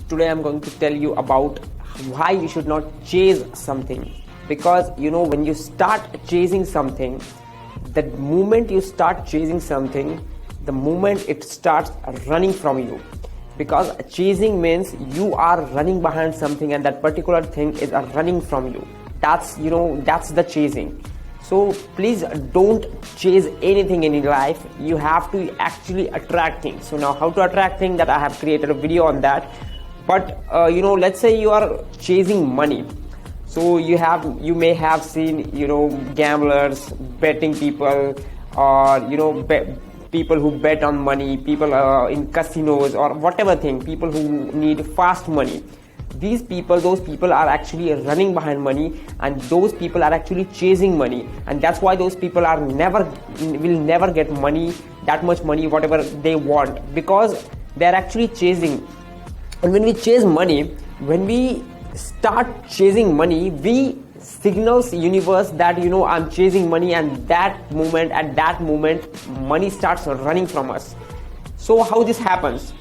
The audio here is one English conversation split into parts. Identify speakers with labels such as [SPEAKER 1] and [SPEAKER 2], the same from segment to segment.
[SPEAKER 1] today I'm going to tell you about why you should not chase something. Because when you start chasing something, the moment you start chasing something, the moment it starts running from you. Because chasing means you are running behind something and that particular thing is running from you. That's the chasing. So please don't chase anything in your life. You have to actually attract things. So now how to attract things, that I have created a video on that. But let's say you are chasing money. So you may have seen gamblers, betting people, or people who bet on money, people in casinos or whatever thing, people who need fast money. Those people are actually running behind money, and those people are actually chasing money, and that's why those people will never get money, that much money, whatever they want, because they're actually chasing. And when we chase money, when we start chasing money, we signals universe that I'm chasing money, and at that moment money starts running from us. So how this happens?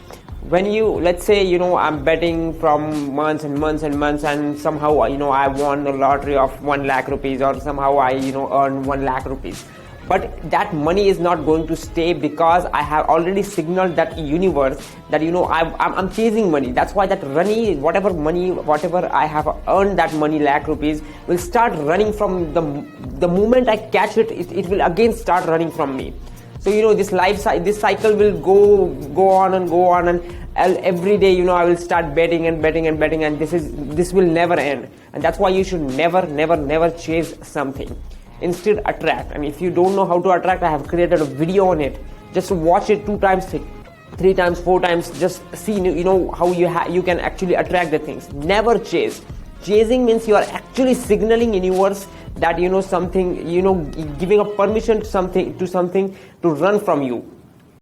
[SPEAKER 1] When let's say I'm betting from months and months and months, and somehow I won the lottery of 1 lakh rupees, or somehow I earn 1 lakh rupees. But that money is not going to stay, because I have already signaled that universe that I'm chasing money. That's why that whatever I have earned, that money, lakh rupees, will start running from the moment I catch it. It will again start running from me. So this cycle will go on and go on, and every day I will start betting and this will never end. And that's why you should never chase something. Instead, attract. And if you don't know how to attract, I have created a video on it. Just watch it 2 times, 3 times, 4 times. Just see how you can actually attract the things. Never chase. Chasing means you are actually signaling universe that something, giving a permission to something to run from you.